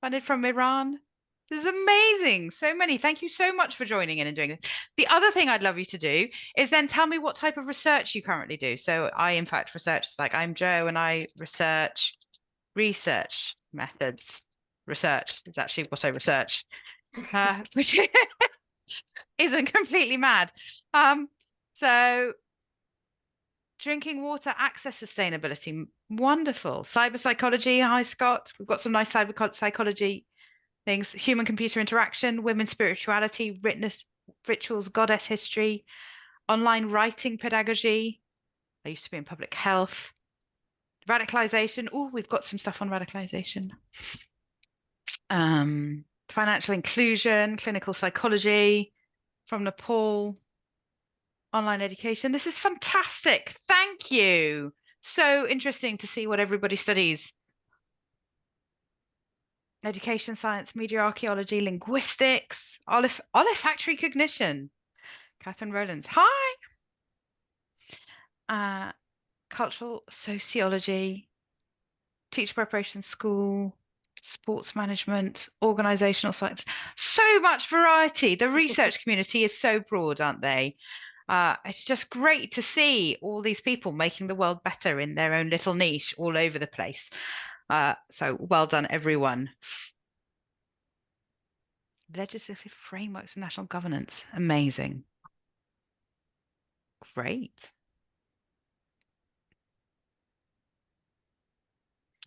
funded from Iran. This is amazing. So many. Thank you so much for joining in and doing this. The other thing I'd love you to do is then tell me what type of research you currently do. So I, in fact, research. It's like I'm Joe and I research methods. Research is actually what I research, which isn't completely mad. So drinking water access sustainability, wonderful. Cyber psychology, hi Scott. We've got some nice cyber psychology things. Human computer interaction, women's spirituality, rituals, goddess history, online writing pedagogy. I used to be in public health. Radicalization. Oh, we've got some stuff on radicalization. Financial inclusion, clinical psychology from Nepal, online education. This is fantastic. Thank you. So interesting to see what everybody studies. Education science, media archaeology, linguistics, olfactory cognition. Catherine Rowlands. Hi. Cultural sociology, teacher preparation school, sports management, organizational science. So much variety. The research community is so broad, aren't they? It's just great to see all these people making the world better in their own little niche all over the place. So well done, everyone. Legislative frameworks and national governance. Amazing. Great.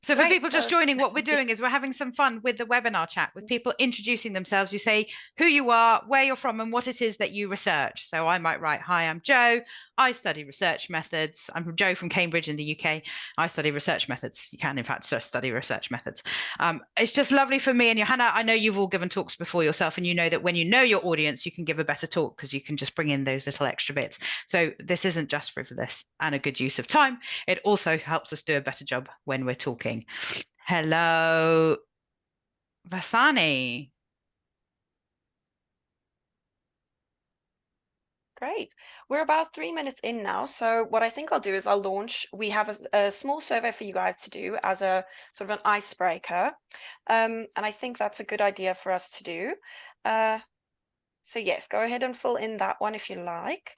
So for people just joining, what we're doing is we're having some fun with the webinar chat, with people introducing themselves. You say who you are, where you're from, and what it is that you research. So I might write, hi, I'm Joe. I study research methods. I'm Joe from Cambridge in the UK. I study research methods. You can, in fact, just study research methods. It's just lovely for me and Johanna. I know you've all given talks before yourself, and you know that when you know your audience, you can give a better talk because you can just bring in those little extra bits. So this isn't just frivolous and a good use of time. It also helps us do a better job when we're talking. Hello, Vasani. Great. We're about 3 minutes in now. So what I think I'll do is I'll launch. We have a small survey for you guys to do as a sort of an icebreaker. And I think that's a good idea for us to do. So yes, go ahead and fill in that one if you like.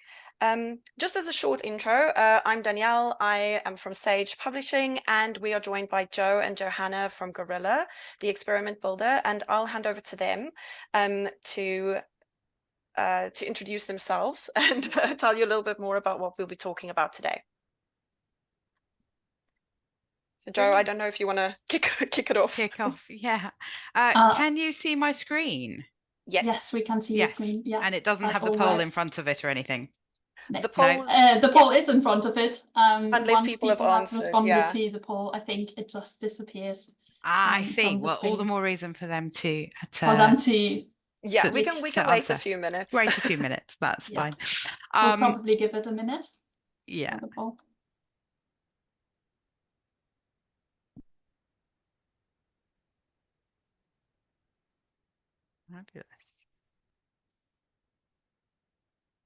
Just as a short intro, I'm Danielle. I am from Sage Publishing, and we are joined by Joe and Johanna from Gorilla, the experiment builder, and I'll hand over to them to introduce themselves and tell you a little bit more about what we'll be talking about today. So Joe, I don't know if you want to kick it off. Kick off, yeah. Can you see my screen? Yes, we can see your screen. Yeah, and it doesn't have the poll in front of it or anything. The poll, the poll is in front of it. Unless people have answered, responded to the poll, I think it just disappears. I see. Well, all the more reason for them to. Yeah, we can wait a few minutes. Wait a few minutes. That's fine. We'll probably give it a minute. Yeah. The poll. Fabulous.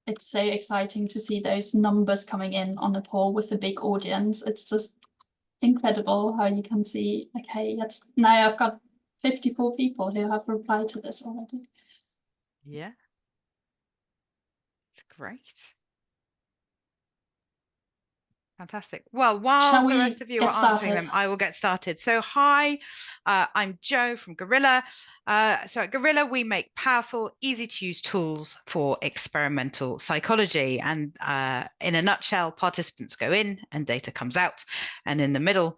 It's so exciting to see those numbers coming in on the poll with the big audience. It's just incredible how you can see, okay, now I've got 54 people who have replied to this already. Yeah. It's great. Fantastic. Well, while the rest of you are answering them, I will get started. So hi, I'm Joe from Gorilla. So at Gorilla, we make powerful, easy to use tools for experimental psychology. And in a nutshell, participants go in and data comes out. And in the middle,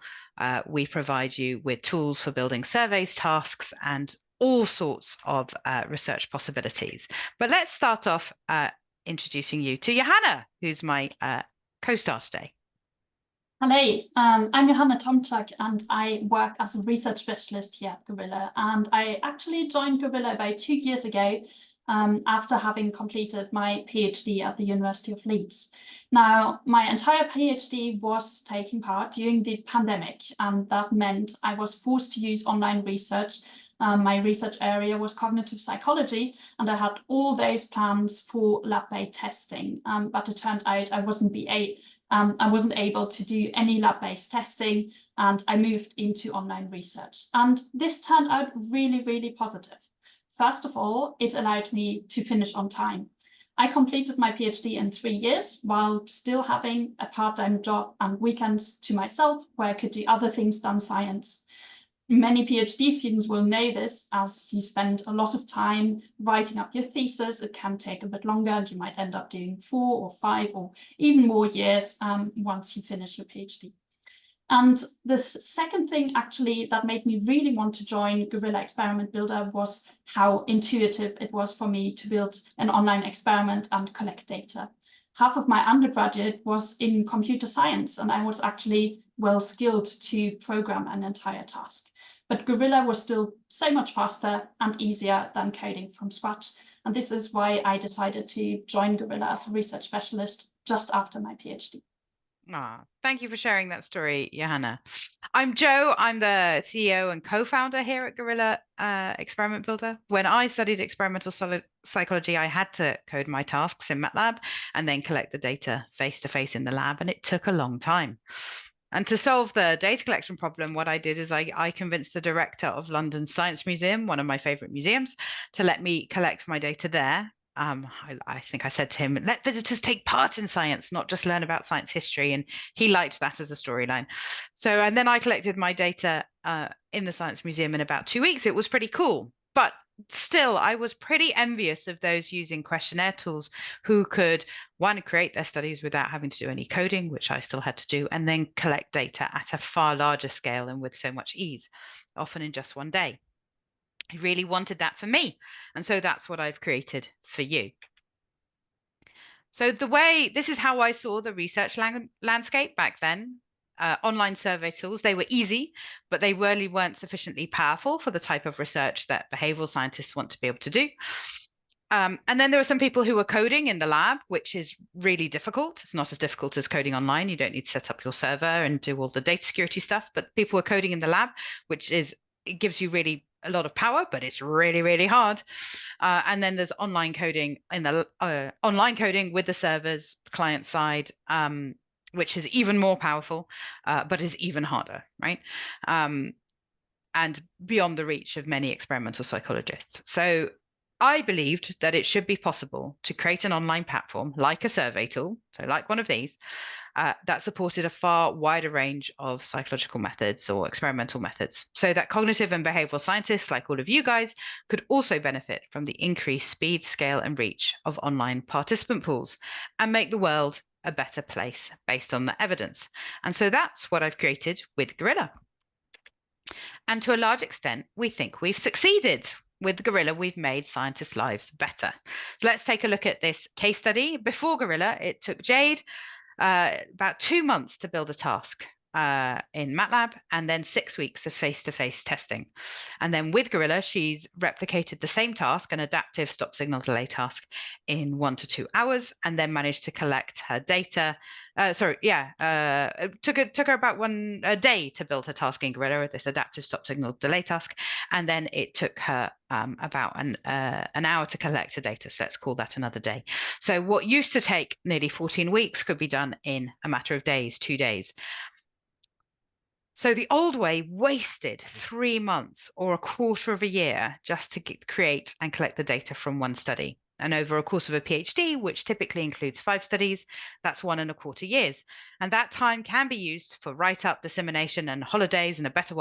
we provide you with tools for building surveys, tasks, and all sorts of research possibilities. But let's start off introducing you to Johanna, who's my co-star today. Hello, I'm Johanna Tomczak, and I work as a research specialist here at Gorilla. And I actually joined Gorilla about 2 years ago after having completed my PhD at the University of Leeds. Now, my entire PhD was taking part during the pandemic, and that meant I was forced to use online research My research area was cognitive psychology, and I had all those plans for lab-based testing. But it turned out I wasn't able to do any lab-based testing, and I moved into online research. And this turned out really, really positive. First of all, it allowed me to finish on time. I completed my PhD in 3 years while still having a part-time job and weekends to myself where I could do other things than science. Many PhD students will know this, as you spend a lot of time writing up your thesis. It can take a bit longer, and you might end up doing 4 or 5 or even more years once you finish your PhD. And the second thing actually that made me really want to join Gorilla Experiment Builder was how intuitive it was for me to build an online experiment and collect data. Half of my undergraduate was in computer science, and I was actually well skilled to program an entire task. But Gorilla was still so much faster and easier than coding from scratch. And this is why I decided to join Gorilla as a research specialist just after my PhD. Thank you for sharing that story, Johanna. I'm Jo. I'm the CEO and co-founder here at Gorilla Experiment Builder. When I studied experimental psychology, I had to code my tasks in MATLAB and then collect the data face-to-face in the lab, and it took a long time. And to solve the data collection problem, what I did is I convinced the director of London's Science Museum, one of my favorite museums, to let me collect my data there. I think I said to him, let visitors take part in science, not just learn about science history. And he liked that as a storyline. So, and then I collected my data in the Science Museum in about 2 weeks. It was pretty cool. But still, I was pretty envious of those using questionnaire tools who could, one, create their studies without having to do any coding, which I still had to do, and then collect data at a far larger scale and with so much ease, often in just one day. I really wanted that for me. And so that's what I've created for you. So this is how I saw the research landscape back then. Online survey tools, they were easy, but they really weren't sufficiently powerful for the type of research that behavioral scientists want to be able to do. And then there were some people who were coding in the lab, which is really difficult. It's not as difficult as coding online. You don't need to set up your server and do all the data security stuff, but people were coding in the lab, it gives you really a lot of power, but it's really, really hard. And then there's online coding online coding with the servers client side, which is even more powerful, but is even harder, right? And beyond the reach of many experimental psychologists. So I believed that it should be possible to create an online platform like a survey tool, so like one of these, that supported a far wider range of psychological methods or experimental methods, so that cognitive and behavioral scientists like all of you guys could also benefit from the increased speed, scale, and reach of online participant pools and make the world a better place based on the evidence. And so that's what I've created with Gorilla. And to a large extent, we think we've succeeded. With Gorilla, we've made scientists' lives better. So let's take a look at this case study. Before Gorilla, it took Jade about 2 months to build a task in MATLAB, and then 6 weeks of face-to-face testing. And then with Gorilla, she's replicated the same task, an adaptive stop signal delay task, in 1 to 2 hours, and then managed to collect her data. It took her about a day to build her task in Gorilla with this adaptive stop signal delay task, and then it took her about an hour to collect her data. So let's call that another day. So what used to take nearly 14 weeks could be done in a matter of days, 2 days. So the old way wasted 3 months or a quarter of a year just to create and collect the data from one study. And over a course of a PhD, which typically includes 5 studies, that's 1.25 years. And that time can be used for write-up, dissemination, and holidays and a better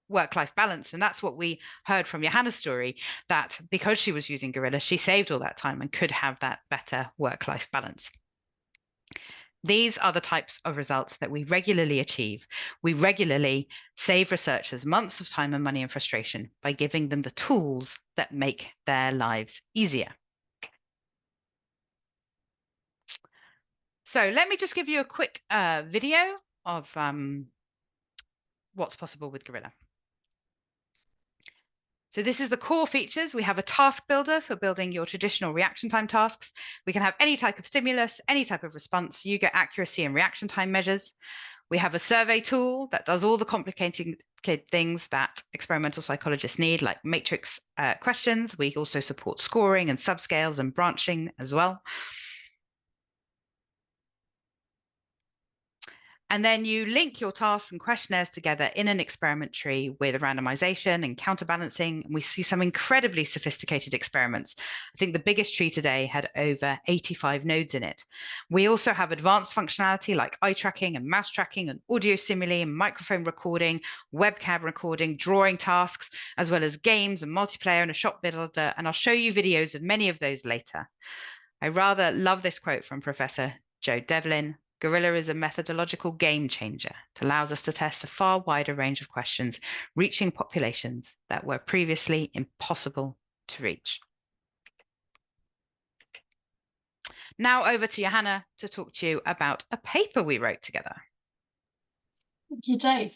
work-life balance. And that's what we heard from Johanna's story, that because she was using Gorilla, she saved all that time and could have that better work-life balance. These are the types of results that we regularly achieve. We regularly save researchers months of time and money and frustration by giving them the tools that make their lives easier. So let me just give you a quick video of what's possible with Gorilla. So this is the core features. We have a task builder for building your traditional reaction time tasks. We can have any type of stimulus, any type of response. You get accuracy and reaction time measures. We have a survey tool that does all the complicated things that experimental psychologists need, like matrix questions. We also support scoring and subscales and branching as well. And then you link your tasks and questionnaires together in an experiment tree with randomization and counterbalancing. And we see some incredibly sophisticated experiments. I think the biggest tree today had over 85 nodes in it. We also have advanced functionality like eye tracking and mouse tracking and audio simile and microphone recording, webcam recording, drawing tasks, as well as games and multiplayer and a shop builder. And I'll show you videos of many of those later. I rather love this quote from Professor Joe Devlin. Gorilla is a methodological game changer. It allows us to test a far wider range of questions, reaching populations that were previously impossible to reach. Now over to Johanna to talk to you about a paper we wrote together. Thank you, Dave.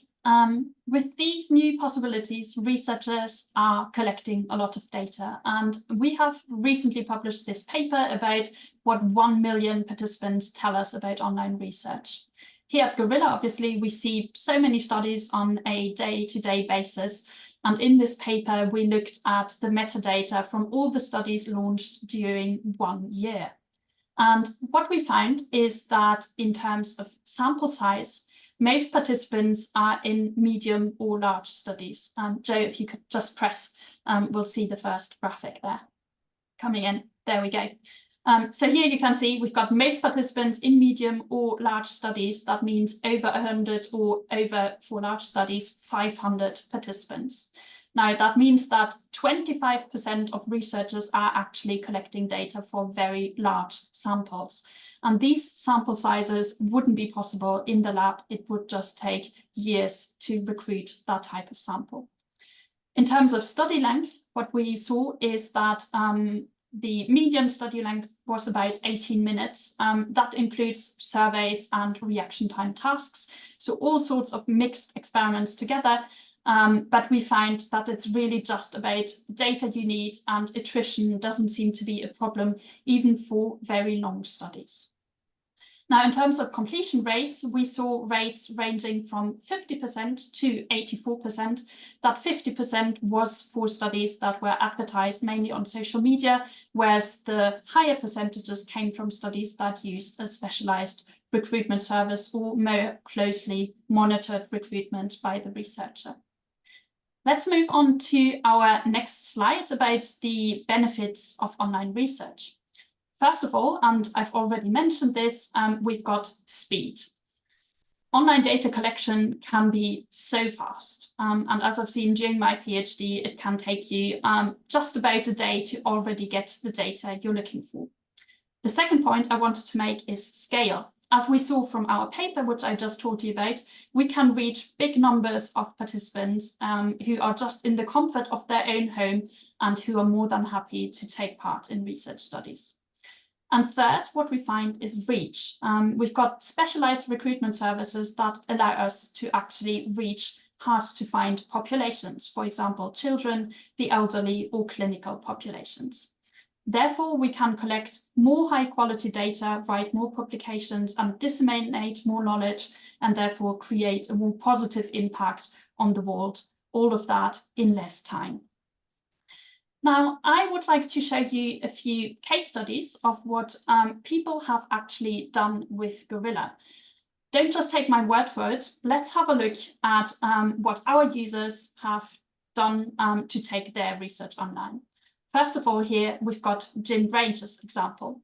With these new possibilities, researchers are collecting a lot of data, and we have recently published this paper about what 1 million participants tell us about online research. Here at Gorilla, obviously, we see so many studies on a day-to-day basis, and in this paper, we looked at the metadata from all the studies launched during 1 year. And what we found is that in terms of sample size, most participants are in medium or large studies. Joe, if you could just press, we'll see the first graphic there coming in. There we go. So here you can see we've got most participants in medium or large studies. That means over 100 or over, for large studies, 500 participants. Now, that means that 25% of researchers are actually collecting data for very large samples. And these sample sizes wouldn't be possible in the lab. It would just take years to recruit that type of sample. In terms of study length, what we saw is that the median study length was about 18 minutes. That includes surveys and reaction time tasks. So all sorts of mixed experiments together. But we find that it's really just about the data you need, and attrition doesn't seem to be a problem even for very long studies. Now, in terms of completion rates, we saw rates ranging from 50% to 84%. That 50% was for studies that were advertised mainly on social media, whereas the higher percentages came from studies that used a specialized recruitment service or more closely monitored recruitment by the researcher. Let's move on to our next slide about the benefits of online research. First of all, and I've already mentioned this, we've got speed. Online data collection can be so fast. And as I've seen during my PhD, it can take you just about a day to already get the data you're looking for. The second point I wanted to make is scale. As we saw from our paper, which I just told you about, we can reach big numbers of participants who are just in the comfort of their own home and who are more than happy to take part in research studies. And third, what we find is reach. We've got specialized recruitment services that allow us to actually reach hard to find populations, for example, children, the elderly, or clinical populations. Therefore, we can collect more high quality data, write more publications, and disseminate more knowledge, and therefore create a more positive impact on the world. All of that in less time. Now, I would like to show you a few case studies of what people have actually done with Gorilla. Don't just take my word for it. Let's have a look at what our users have done to take their research online. First of all, here we've got Jim Granger's example.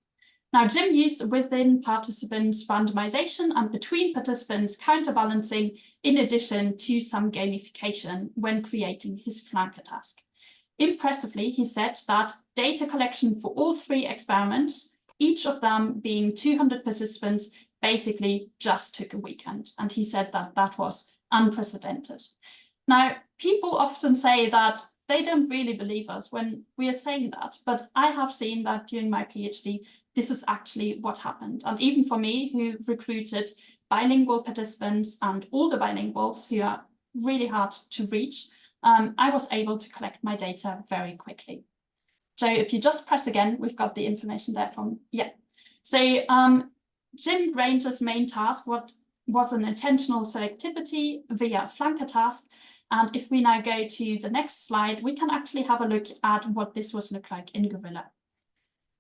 Now, Jim used within participants randomization and between participants counterbalancing in addition to some gamification when creating his flanker task. Impressively, he said that data collection for all 3 experiments, each of them being 200 participants, basically just took a weekend. And he said that that was unprecedented. Now, people often say that they don't really believe us when we are saying that, but I have seen that during my PhD, this is actually what happened. And even for me, who recruited bilingual participants and all the bilinguals who are really hard to reach, I was able to collect my data very quickly. So if you just press again, we've got the information there from, yeah. So Jim Granger's main task, what was an intentional selectivity via flanker task. And if we now go to the next slide, we can actually have a look at what this would look like in Gorilla.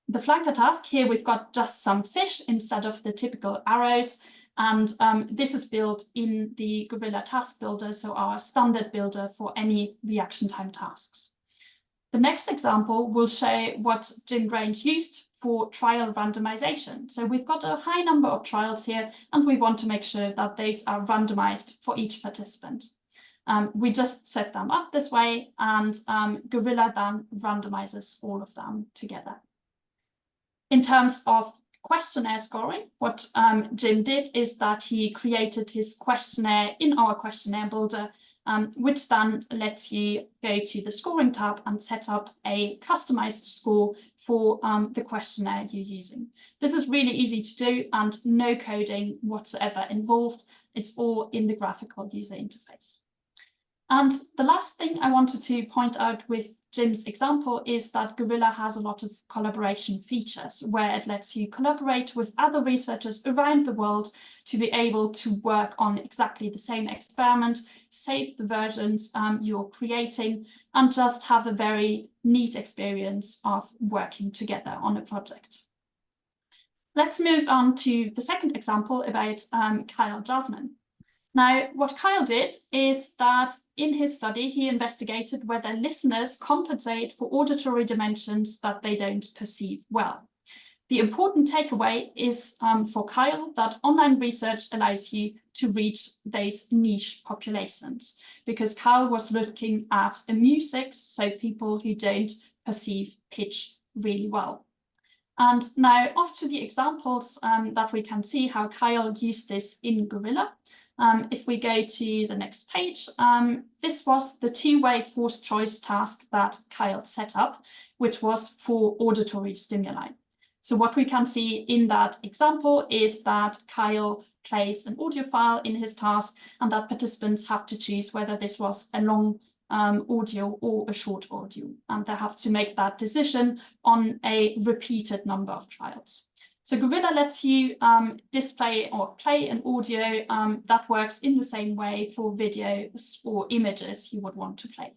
The flanker task, here we've got just some fish instead of the typical arrows. And this is built in the Gorilla task builder, so our standard builder for any reaction time tasks. The next example will show what Jim Grange used for trial randomization. So we've got a high number of trials here, and we want to make sure that those are randomized for each participant. We just set them up this way, and Gorilla then randomizes all of them together. In terms of questionnaire scoring, what Jim did is that he created his questionnaire in our questionnaire builder, which then lets you go to the scoring tab and set up a customized score for the questionnaire you're using. This is really easy to do and no coding whatsoever involved. It's all in the graphical user interface. And the last thing I wanted to point out with Jim's example is that Gorilla has a lot of collaboration features where it lets you collaborate with other researchers around the world to be able to work on exactly the same experiment, save the versions you're creating, and just have a very neat experience of working together on a project. Let's move on to the second example about Kyle Jasmine. Now, what Kyle did is that in his study, he investigated whether listeners compensate for auditory dimensions that they don't perceive well. The important takeaway is for Kyle that online research allows you to reach those niche populations, because Kyle was looking at mu6, so people who don't perceive pitch really well. And now off to the examples that we can see how Kyle used this in Gorilla. If we go to the next page, this was the two-way forced choice task that Kyle set up, which was for auditory stimuli. So what we can see in that example is that Kyle plays an audio file in his task, and that participants have to choose whether this was a long audio or a short audio, and they have to make that decision on a repeated number of trials. So Gorilla lets you display or play an audio that works in the same way for videos or images you would want to play.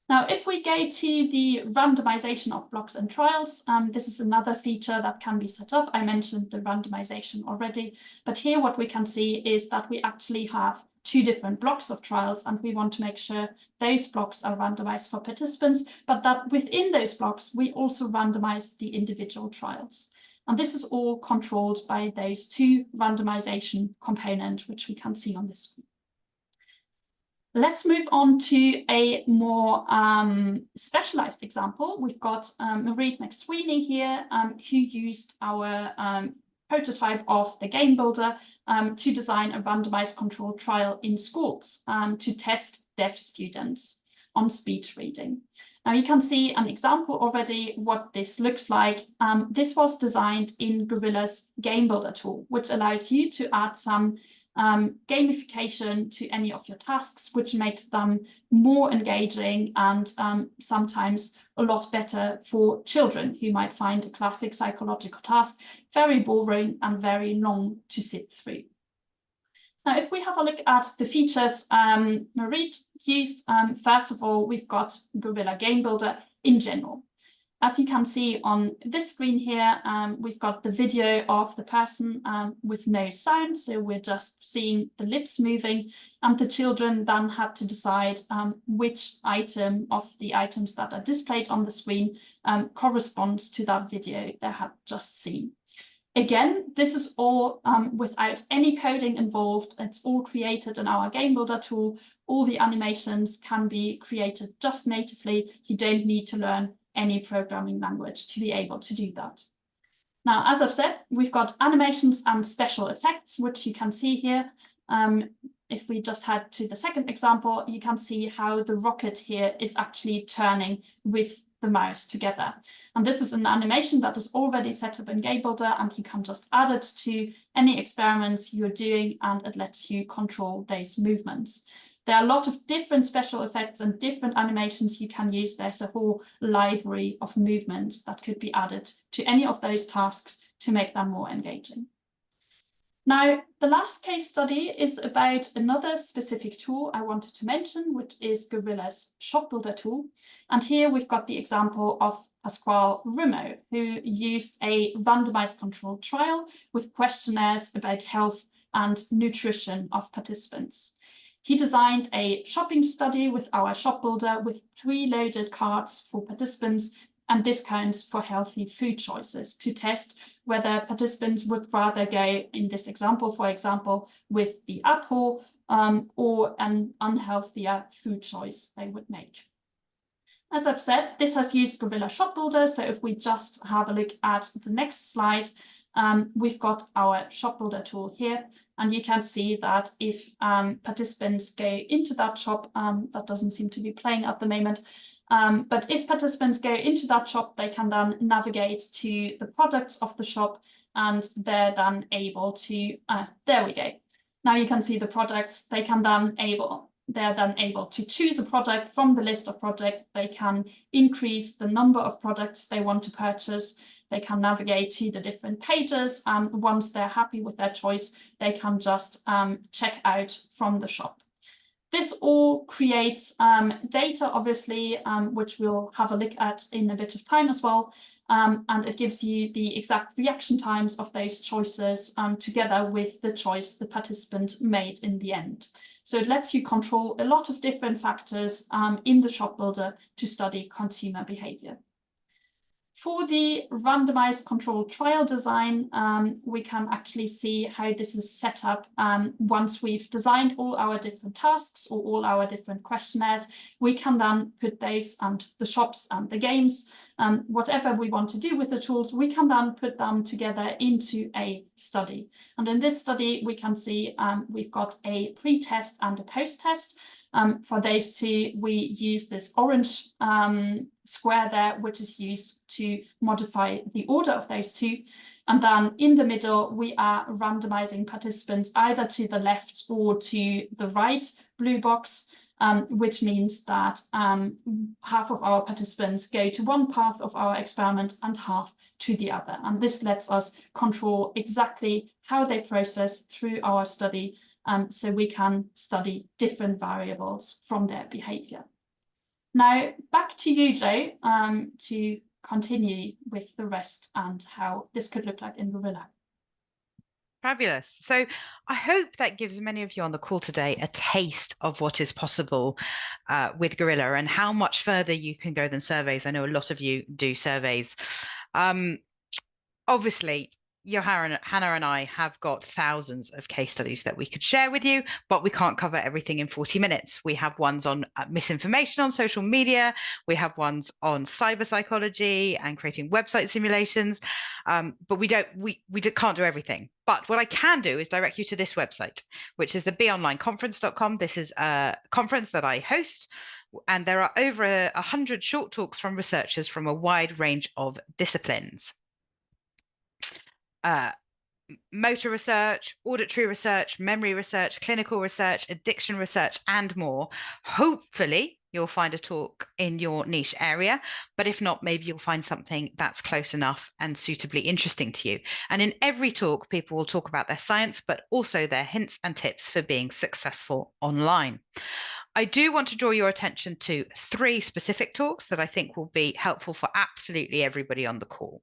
Now, if we go to the randomization of blocks and trials, this is another feature that can be set up. I mentioned the randomization already, but here what we can see is that we actually have two different blocks of trials, and we want to make sure those blocks are randomized for participants, but that within those blocks, we also randomize the individual trials. And this is all controlled by those two randomization components, which we can see on this screen. Let's move on to a more specialized example. We've got Marie McSweeney here, who used our prototype of the game builder to design a randomized controlled trial in schools to test deaf students on speech reading. Now you can see an example already what this looks like. This was designed in Gorilla's game builder tool, which allows you to add some gamification to any of your tasks, which makes them more engaging and sometimes a lot better for children who might find a classic psychological task very boring and very long to sit through. Now, if we have a look at the features Marie used, first of all, we've got Gorilla Game Builder in general. As you can see on this screen here, we've got the video of the person with no sound, so we're just seeing the lips moving, and the children then had to decide which item of the items that are displayed on the screen corresponds to that video they had just seen. Again, this is all without any coding involved. It's all created in our Game Builder tool. All the animations can be created just natively. You don't need to learn any programming language to be able to do that. Now, as I've said, we've got animations and special effects, which you can see here. If we just head to the second example, you can see how the rocket here is actually turning with the mouse together. And this is an animation that is already set up in Game Builder, and you can just add it to any experiments you're doing, and it lets you control those movements. There are a lot of different special effects and different animations you can use. There's a whole library of movements that could be added to any of those tasks to make them more engaging. Now, the last case study is about another specific tool I wanted to mention, which is Gorilla's shop builder tool. And here we've got the example of Pasquale Rumo, who used a randomized controlled trial with questionnaires about health and nutrition of participants. He designed a shopping study with our shop builder with preloaded carts for participants and discounts for healthy food choices to test whether participants would rather go, in this example, for example, with the apple or an unhealthier food choice they would make. As I've said, this has used Gorilla Shop Builder. So if we just have a look at the next slide, we've got our shop builder tool here, and you can see that if participants go into that shop, that doesn't seem to be playing at the moment, but if participants go into that shop, they can then navigate to the products of the shop, and they're then able to, there we go. Now you can see the products. They're then able to choose a product from the list of products. They can increase the number of products they want to purchase. They can navigate to the different pages, and once they're happy with their choice, they can just check out from the shop. This all creates data, obviously, which we'll have a look at in a bit of time as well. And it gives you the exact reaction times of those choices together with the choice the participant made in the end. So it lets you control a lot of different factors in the shop builder to study consumer behavior. For the randomized controlled trial design, we can actually see how this is set up. Once we've designed all our different tasks or all our different questionnaires, we can then put those and the shops and the games, whatever we want to do with the tools, we can then put them together into a study. And in this study, we can see we've got a pre-test and a post-test. For those two, we use this orange square there, which is used to modify the order of those two. And then in the middle, we are randomizing participants either to the left or to the right blue box, which means that half of our participants go to one path of our experiment and half to the other. And this lets us control exactly how they process through our study, so we can study different variables from their behavior. Now, back to you, Joe, to continue with the rest and how this could look like in Gorilla. Fabulous. So I hope that gives many of you on the call today a taste of what is possible with Gorilla and how much further you can go than surveys. I know a lot of you do surveys. Obviously, Johanna and I have got thousands of case studies that we could share with you, but we can't cover everything in 40 minutes. We have ones on misinformation on social media. We have ones on cyber psychology and creating website simulations, but we can't do everything. But what I can do is direct you to this website, which is the beonlineconference.com. This is a conference that I host, and there are over 100 short talks from researchers from a wide range of disciplines. Motor research, auditory research, memory research, clinical research, addiction research, and more. Hopefully, you'll find a talk in your niche area, but if not, maybe you'll find something that's close enough and suitably interesting to you. And in every talk, people will talk about their science, but also their hints and tips for being successful online. I do want to draw your attention to 3 specific talks that I think will be helpful for absolutely everybody on the call.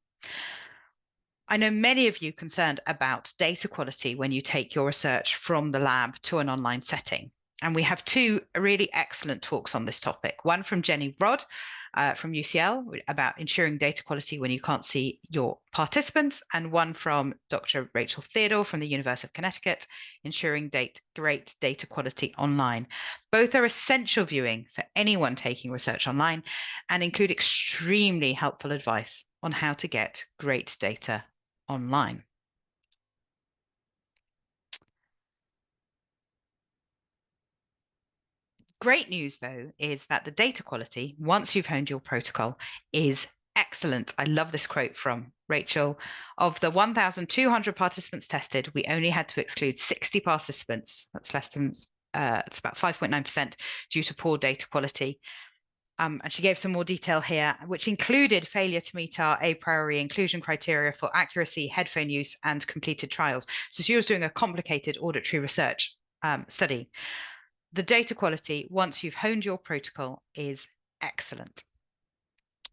I know many of you are concerned about data quality when you take your research from the lab to an online setting. And we have 2 really excellent talks on this topic. One from Jenny Rodd from UCL about ensuring data quality when you can't see your participants, and one from Dr. Rachel Theodore from the University of Connecticut, ensuring great data quality online. Both are essential viewing for anyone taking research online and include extremely helpful advice on how to get great data online. Great news, though, is that the data quality, once you've honed your protocol, is excellent. I love this quote from Rachel. Of the 1,200 participants tested, we only had to exclude 60 participants. That's less than, it's about 5.9% due to poor data quality. And she gave some more detail here, which included failure to meet our a priori inclusion criteria for accuracy, headphone use, and completed trials. So she was doing a complicated auditory research study. The data quality, once you've honed your protocol, is excellent.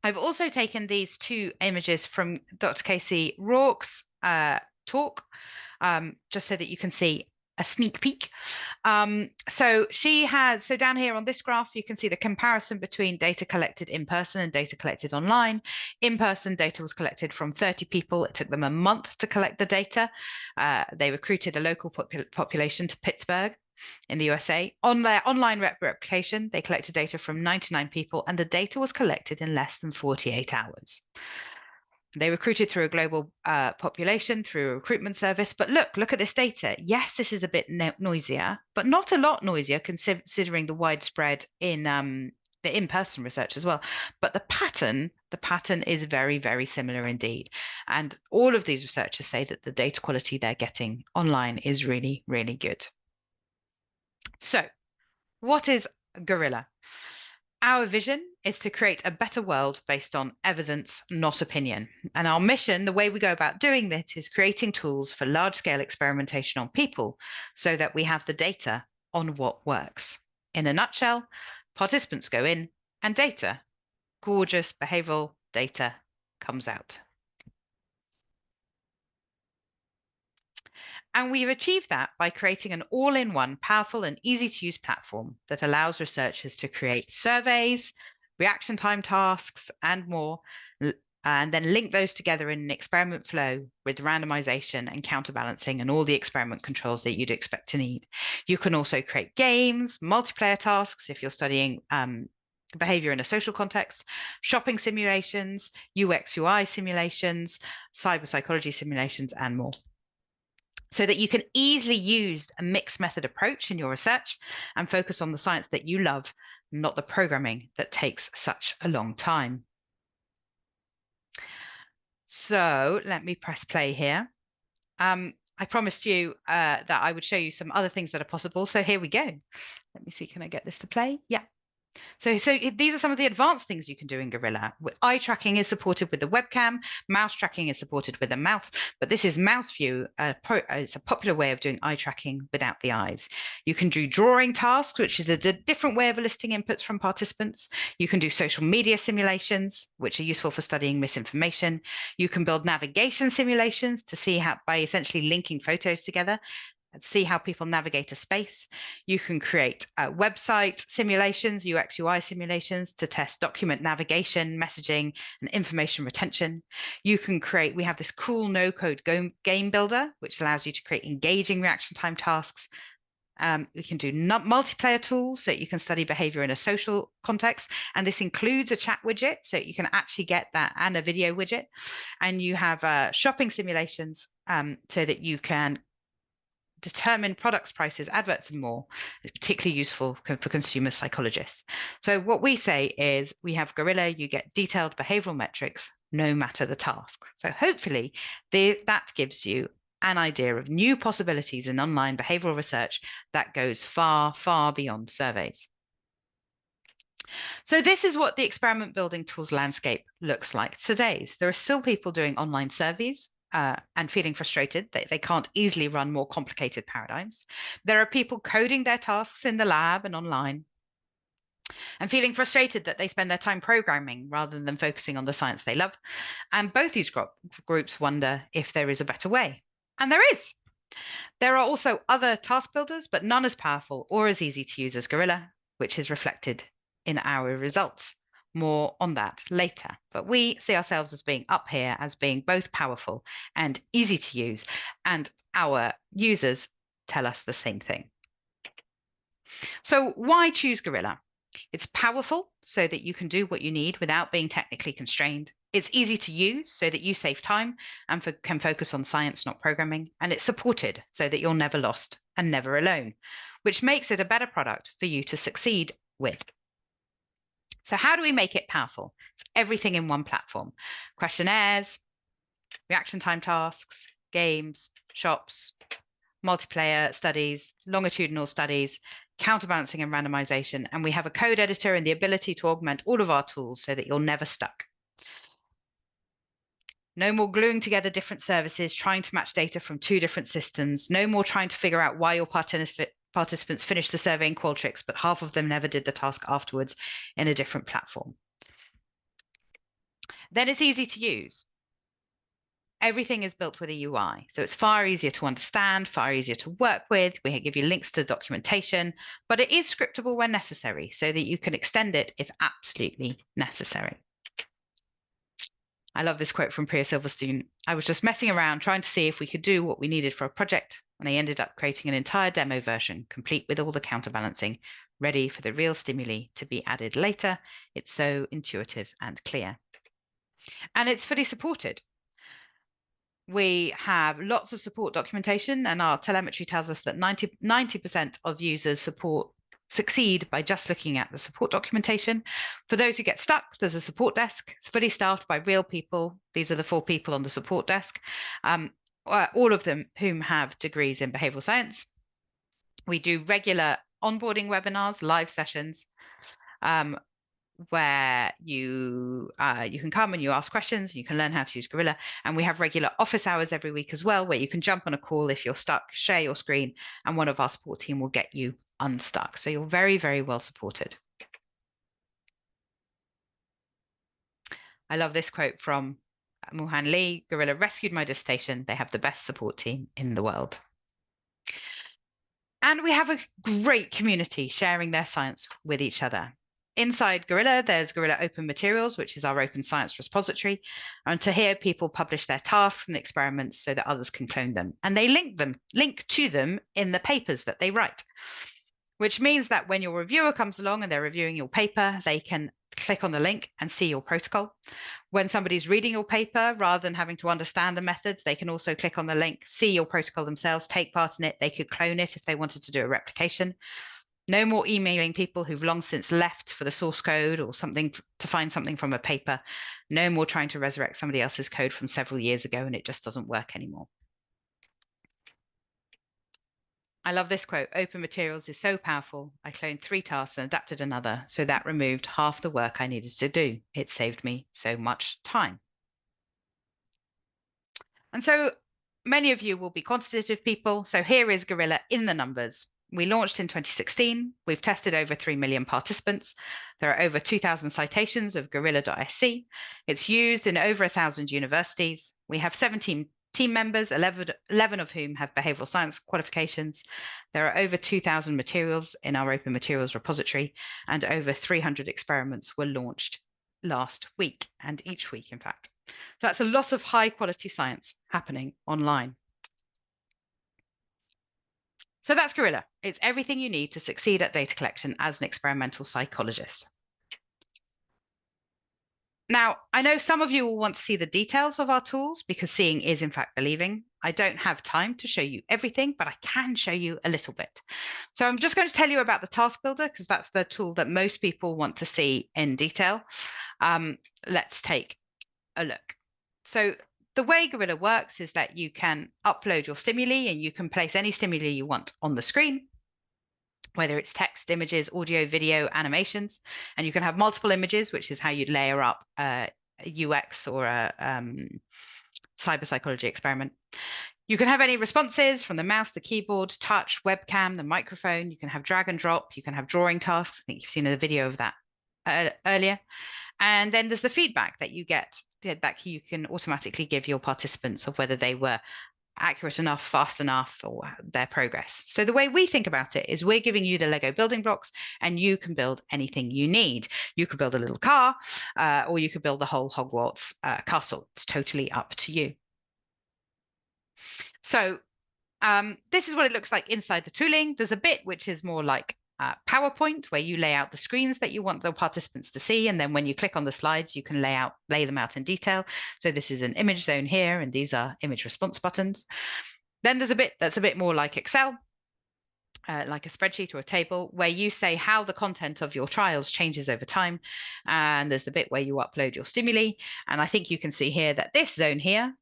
I've also taken these two images from Dr. Casey Rourke's talk, just so that you can see a sneak peek. So down here on this graph, you can see the comparison between data collected in person and data collected online. In person, data was collected from 30 people. It took them a month to collect the data. They recruited a local population to Pittsburgh in the USA. On their online replication, they collected data from 99 people, and the data was collected in less than 48 hours. They recruited through a global population, through a recruitment service. But look at this data. Yes, this is a bit noisier, but not a lot noisier considering the widespread in the in-person research as well. But the pattern is very, very similar indeed. And all of these researchers say that the data quality they're getting online is really, really good. So, what is Gorilla? Our vision is to create a better world based on evidence, not opinion. And our mission, the way we go about doing this, is creating tools for large-scale experimentation on people so that we have the data on what works. In a nutshell, participants go in and data, gorgeous behavioral data, comes out. And we've achieved that by creating an all-in-one, powerful and easy-to-use platform that allows researchers to create surveys, reaction time tasks, and more, and then link those together in an experiment flow with randomization and counterbalancing and all the experiment controls that you'd expect to need. You can also create games, multiplayer tasks if you're studying behavior in a social context, shopping simulations, UX, UI simulations, cyber psychology simulations, and more, so that you can easily use a mixed method approach in your research and focus on the science that you love, not the programming that takes such a long time. So let me press play here. I promised you that I would show you some other things that are possible. So here we go. Let me see, can I get this to play? Yeah. So these are some of the advanced things you can do in Gorilla. Eye tracking is supported with the webcam. Mouse tracking is supported with the mouse, but this is mouse view. It's a popular way of doing eye tracking without the eyes. You can do drawing tasks, which is a different way of eliciting inputs from participants. You can do social media simulations, which are useful for studying misinformation. You can build navigation simulations to see how, by essentially linking photos together, and see how people navigate a space. You can create website simulations, UX, UI simulations to test document navigation, messaging, and information retention. You can create, we have this cool no-code game builder, which allows you to create engaging reaction time tasks. We can do multiplayer tools so you can study behavior in a social context. And this includes a chat widget, so you can actually get that, and a video widget. And you have shopping simulations so that you can determine products, prices, adverts, and more. It's particularly useful for consumer psychologists. So what we say is we have Gorilla, you get detailed behavioral metrics, no matter the task. So hopefully that gives you an idea of new possibilities in online behavioral research that goes far, far beyond surveys. So this is what the experiment building tools landscape looks like today. There are still people doing online surveys, and feeling frustrated that they can't easily run more complicated paradigms. There are people coding their tasks in the lab and online and feeling frustrated that they spend their time programming rather than focusing on the science they love. And both these groups wonder if there is a better way. And there is. There are also other task builders, but none as powerful or as easy to use as Gorilla, which is reflected in our results. More on that later, but we see ourselves as being up here, as being both powerful and easy to use, and our users tell us the same thing. So why choose Gorilla? It's powerful so that you can do what you need without being technically constrained. It's easy to use so that you save time and can focus on science, not programming. And it's supported so that you're never lost and never alone, which makes it a better product for you to succeed with. So how do we make it powerful? It's everything in one platform. Questionnaires, reaction time tasks, games, shops, multiplayer studies, longitudinal studies, counterbalancing and randomization, and we have a code editor and the ability to augment all of our tools so that you're never stuck. No more gluing together different services, trying to match data from 2 different systems. No more trying to figure out why your participants finished the survey in Qualtrics, but half of them never did the task afterwards in a different platform. Then it's easy to use. Everything is built with a UI, so it's far easier to understand, far easier to work with. We give you links to documentation, but it is scriptable when necessary so that you can extend it if absolutely necessary. I love this quote from Priya Silverstein. I was just messing around trying to see if we could do what we needed for a project, and I ended up creating an entire demo version, complete with all the counterbalancing, ready for the real stimuli to be added later. It's so intuitive and clear. And it's fully supported. We have lots of support documentation, and our telemetry tells us that 90% of users succeed by just looking at the support documentation. For those who get stuck, there's a support desk. It's fully staffed by real people. These are the 4 people on the support desk, all of them whom have degrees in behavioral science. We do regular onboarding webinars, live sessions, where you can come and you ask questions and you can learn how to use Gorilla. And we have regular office hours every week as well, where you can jump on a call if you're stuck, share your screen, and one of our support team will get you unstuck. So you're very, very well supported. I love this quote from Muhan Lee. Gorilla rescued my dissertation. They have the best support team in the world. And we have a great community sharing their science with each other. Inside Gorilla, there's Gorilla Open Materials, which is our open science repository. And to hear people publish their tasks and experiments so that others can clone them. And they link to them in the papers that they write, which means that when your reviewer comes along and they're reviewing your paper, they can click on the link and see your protocol. When somebody's reading your paper, rather than having to understand the methods, they can also click on the link, see your protocol themselves, take part in it. They could clone it if they wanted to do a replication. No more emailing people who've long since left for the source code or something to find something from a paper. No more trying to resurrect somebody else's code from several years ago and it just doesn't work anymore. I love this quote. Open materials is so powerful. I cloned 3 tasks and adapted another, so that removed half the work I needed to do. It saved me so much time. And so many of you will be quantitative people. So here is Gorilla in the numbers. We launched in 2016. We've tested over 3 million participants. There are over 2,000 citations of gorilla.sc. It's used in over 1,000 universities. We have 17 team members, 11 of whom have behavioral science qualifications. There are over 2,000 materials in our open materials repository, and over 300 experiments were launched last week, and each week, in fact. So that's a lot of high quality science happening online. So that's Gorilla. It's everything you need to succeed at data collection as an experimental psychologist. Now, I know some of you will want to see the details of our tools because seeing is in fact believing. I don't have time to show you everything, but I can show you a little bit. So I'm just going to tell you about the task builder because that's the tool that most people want to see in detail. Let's take a look. So the way Gorilla works is that you can upload your stimuli and you can place any stimuli you want on the screen, whether it's text, images, audio, video, animations, and you can have multiple images, which is how you'd layer up a UX or a cyber psychology experiment. You can have any responses from the mouse, the keyboard, touch, webcam, the microphone. You can have drag and drop. You can have drawing tasks. I think you've seen a video of that earlier. And then there's the feedback that you get, that you can automatically give your participants of whether they were accurate enough, fast enough, or their progress. So the way we think about it is we're giving you the Lego building blocks and you can build anything you need. You could build a little car or you could build the whole Hogwarts castle. It's totally up to you. So this is what it looks like inside the tooling. There's a bit which is more like PowerPoint, where you lay out the screens that you want the participants to see, and then when you click on the slides, you can lay them out in detail. So this is an image zone here, and these are image response buttons. Then there's a bit that's a bit more like Excel, like a spreadsheet or a table, where you say how the content of your trials changes over time. And there's the bit where you upload your stimuli. And I think you can see here that this zone here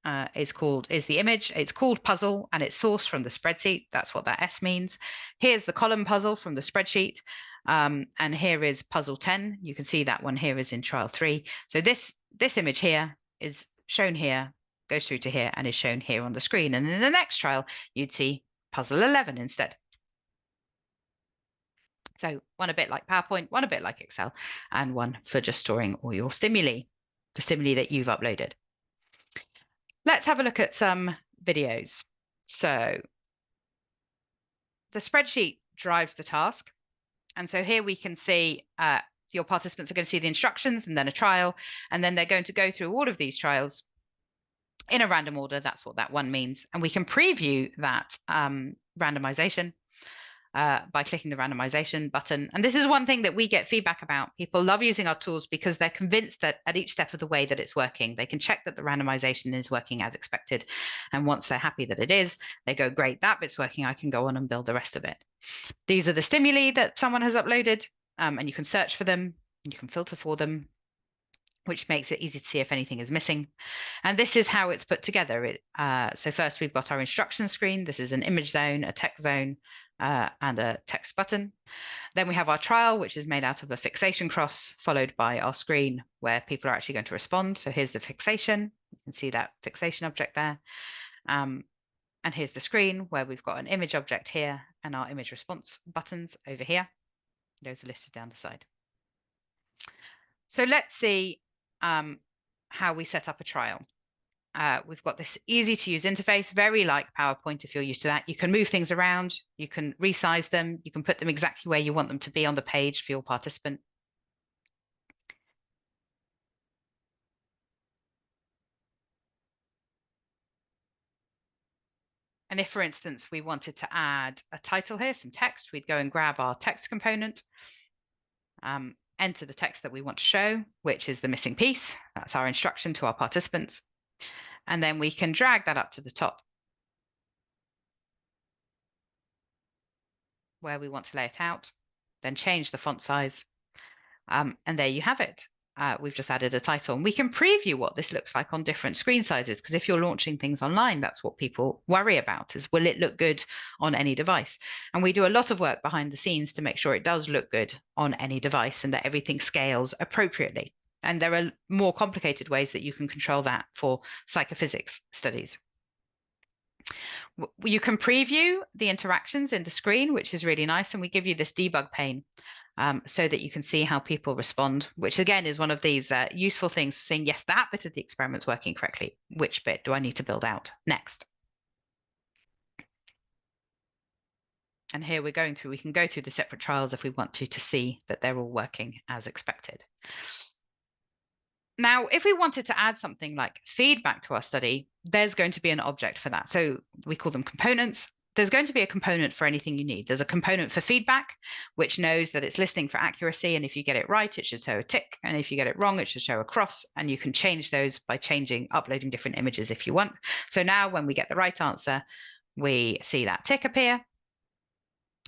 is the image. It's called puzzle, and it's sourced from the spreadsheet. That's what that S means. Here's the column puzzle from the spreadsheet. And here is puzzle 10. You can see that one here is in trial 3. So this image here is shown here, goes through to here, and is shown here on the screen. And in the next trial, you'd see puzzle 11 instead. So one a bit like PowerPoint, one a bit like Excel, and one for just storing all your stimuli, the stimuli that you've uploaded. Let's have a look at some videos. So the spreadsheet drives the task. And so here we can see your participants are going to see the instructions and then a trial, and then they're going to go through all of these trials in a random order. That's what that one means. And we can preview that randomization by clicking the randomization button. And this is one thing that we get feedback about. People love using our tools because they're convinced that at each step of the way that it's working. They can check that the randomization is working as expected. And once they're happy that it is, they go, great, that bit's working. I can go on and build the rest of it. These are the stimuli that someone has uploaded, and you can search for them. You can filter for them, which makes it easy to see if anything is missing. And this is how it's put together. So first we've got our instruction screen. This is an image zone, a text zone, and a text button. Then we have our trial, which is made out of a fixation cross, followed by our screen where people are actually going to respond. So here's the fixation. You can see that fixation object there. And here's the screen where we've got an image object here and our image response buttons over here. Those are listed down the side. So let's see how we set up a trial. We've got this easy to use interface, very like PowerPoint if you're used to that. You can move things around, you can resize them, you can put them exactly where you want them to be on the page for your participant. And if, for instance, we wanted to add a title here, some text, we'd go and grab our text component, enter the text that we want to show, which is the missing piece. That's our instruction to our participants. And then we can drag that up to the top where we want to lay it out, then change the font size. And there you have it. We've just added a title, and we can preview what this looks like on different screen sizes, because if you're launching things online, that's what people worry about, is will it look good on any device? And we do a lot of work behind the scenes to make sure it does look good on any device and that everything scales appropriately. And there are more complicated ways that you can control that for psychophysics studies. You can preview the interactions in the screen, which is really nice, and we give you this debug pane so that you can see how people respond, which again is one of these useful things for saying, yes, that bit of the experiment's working correctly. Which bit do I need to build out next? And here we're going through, we can go through the separate trials if we want to see that they're all working as expected. Now, if we wanted to add something like feedback to our study, there's going to be an object for that. So we call them components. There's going to be a component for anything you need. There's a component for feedback, which knows that it's listening for accuracy. And if you get it right, it should show a tick. And if you get it wrong, it should show a cross. And you can change those by uploading different images if you want. So now when we get the right answer, we see that tick appear.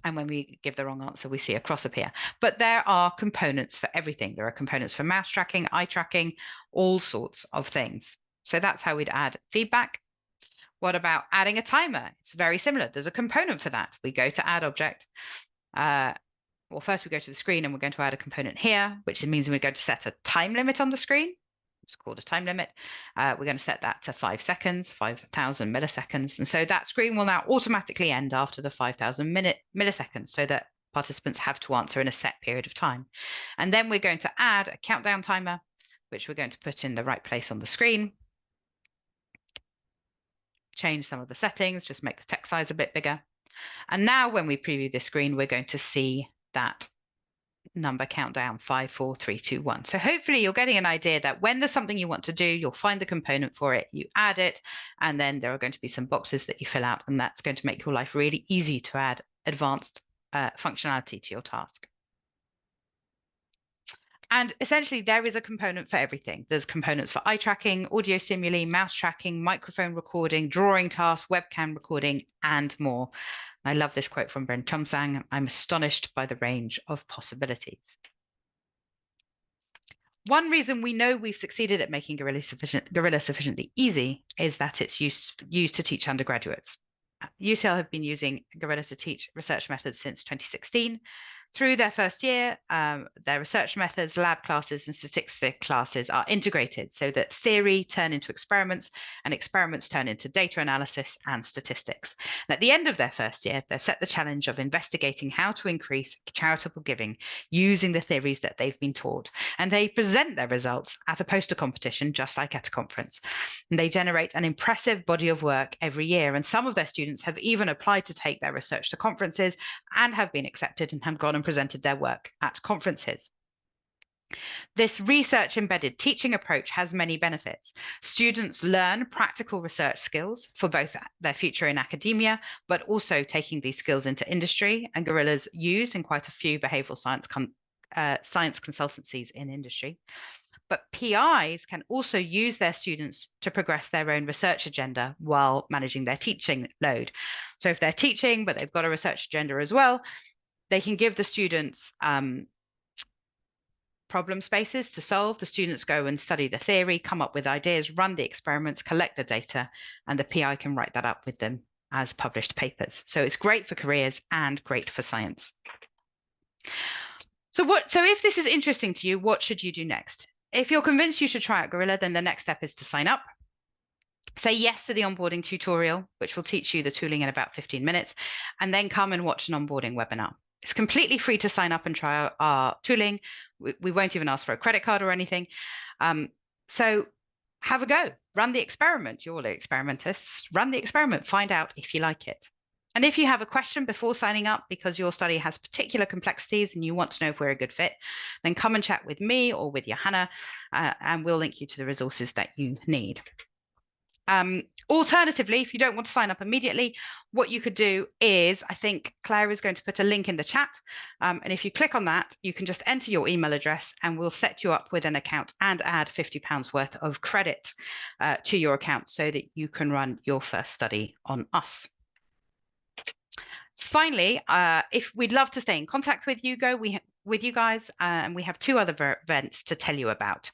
And when we give the wrong answer, we see a cross appear. But there are components for everything. There are components for mouse tracking, eye tracking, all sorts of things. So that's how we'd add feedback. What about adding a timer? It's very similar. There's a component for that. We go to add object. Well, first we go to the screen and we're going to add a component here, which means we're going to set a time limit on the screen. It's called a time limit. We're going to set that to 5 seconds, 5,000 milliseconds. And so that screen will now automatically end after the 5,000 milliseconds so that participants have to answer in a set period of time. And then we're going to add a countdown timer, which we're going to put in the right place on the screen. Change some of the settings, just make the text size a bit bigger. And now when we preview this screen, we're going to see that number countdown 5, 4, 3, 2, 1. So hopefully you're getting an idea that when there's something you want to do, you'll find the component for it, you add it, and then there are going to be some boxes that you fill out, and that's going to make your life really easy to add advanced functionality to your task. And essentially, there is a component for everything. There's components for eye tracking, audio stimuli, mouse tracking, microphone recording, drawing tasks, webcam recording, and more. I love this quote from Tomczak. I'm astonished by the range of possibilities. One reason we know we've succeeded at making Gorilla sufficiently easy is that it's used to teach undergraduates. UCL have been using Gorilla to teach research methods since 2016. Through their first year, their research methods, lab classes, and statistics classes are integrated so that theory turn into experiments and experiments turn into data analysis and statistics. And at the end of their first year, they're set the challenge of investigating how to increase charitable giving using the theories that they've been taught. And they present their results at a poster competition, just like at a conference. And they generate an impressive body of work every year. And some of their students have even applied to take their research to conferences and have been accepted and have gone and presented their work at conferences. This research embedded teaching approach has many benefits. Students learn practical research skills for both their future in academia, but also taking these skills into industry, and Gorilla's used in quite a few behavioral science consultancies in industry. But PIs can also use their students to progress their own research agenda while managing their teaching load. So if they're teaching, but they've got a research agenda as well, they can give the students problem spaces to solve. The students go and study the theory, come up with ideas, run the experiments, collect the data, and the PI can write that up with them as published papers. So it's great for careers and great for science. So if this is interesting to you, what should you do next? If you're convinced you should try out Gorilla, then the next step is to sign up. Say yes to the onboarding tutorial, which will teach you the tooling in about 15 minutes, and then come and watch an onboarding webinar. It's completely free to sign up and try our tooling. We won't even ask for a credit card or anything. So have a go. Run the experiment. You're all experimentists. Run the experiment. Find out if you like it. And if you have a question before signing up because your study has particular complexities and you want to know if we're a good fit, then come and chat with me or with Johanna, and we'll link you to the resources that you need. Alternatively, if you don't want to sign up immediately, what you could do is, I think Claire is going to put a link in the chat. And if you click on that, you can just enter your email address and we'll set you up with an account and add £50 worth of credit to your account so that you can run your first study on us. Finally, if we'd love to stay in contact with you guys, and we have two other events to tell you about.